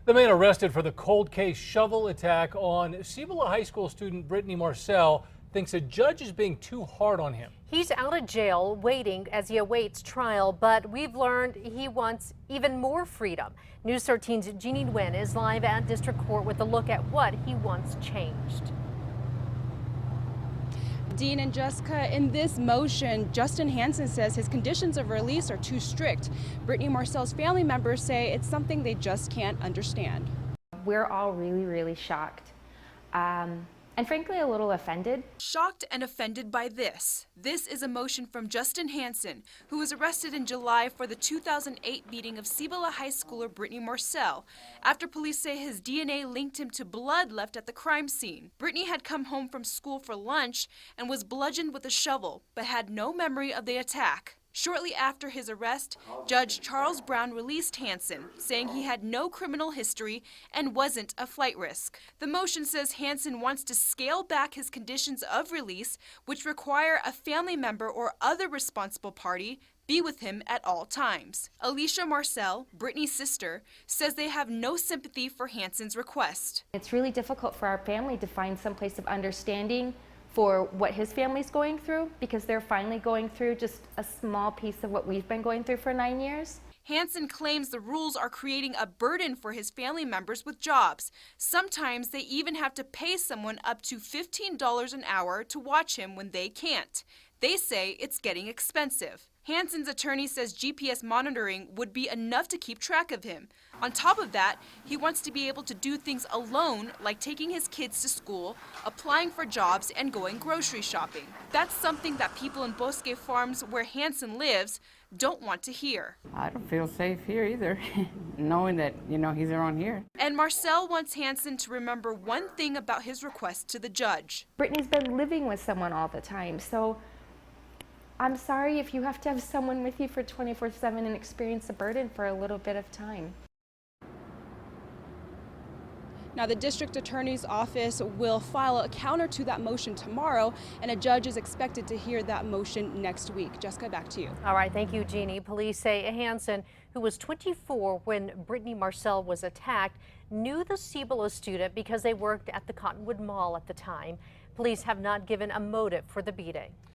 The man arrested for the cold case shovel attack on Cibola High School student Brittany Marcel thinks a judge is being too hard on him. He's out of jail waiting as he awaits trial, but we've learned he wants even more freedom. News 13's Jeannie Nguyen is live at District Court with a look at what he wants changed. Dean and Jessica, in this motion, Justin Hansen says his conditions of release are too strict. Brittany Marcel's family members say it's something they just can't understand. We're all really shocked and frankly a little offended. Shocked and offended by this. This is a motion from Justin Hansen, who was arrested in July for the 2008 beating of Cibola High Schooler Brittany Marcel, after police say his DNA linked him to blood left at the crime scene. Brittany had come home from school for lunch and was bludgeoned with a shovel, but had no memory of the attack. Shortly after his arrest, Judge Charles Brown released Hansen, saying he had no criminal history and wasn't a flight risk. The motion says Hansen wants to scale back his conditions of release, which require a family member or other responsible party be with him at all times. Alicia Marcel, Brittany's sister, says they have no sympathy for Hansen's request. It's really difficult for our family to find some place of understanding for what his family's going through, because they're finally going through just a small piece of what we've been going through for 9 years. Hansen claims the rules are creating a burden for his family members with jobs. Sometimes they even have to pay someone up to $15 an hour to watch him when they can't. They say it's getting expensive. Hansen's attorney says GPS monitoring would be enough to keep track of him. On top of that, he wants to be able to do things alone, like taking his kids to school, applying for jobs, and going grocery shopping. That's something that people in Bosque Farms, where Hansen lives, don't want to hear. I don't feel safe here either, knowing that, he's around here. And Marcel wants Hansen to remember one thing about his request to the judge. Brittany's been living with someone all the time, so I'm sorry if you have to have someone with you for 24/7 and experience the burden for a little bit of time. Now, the district attorney's office will file a counter to that motion tomorrow, and a judge is expected to hear that motion next week. Jessica, back to you. All right, thank you, Jeannie. Police say Hansen, who was 24 when Brittany Marcel was attacked, knew the Cibola student because they worked at the Cottonwood Mall at the time. Police have not given a motive for the beating.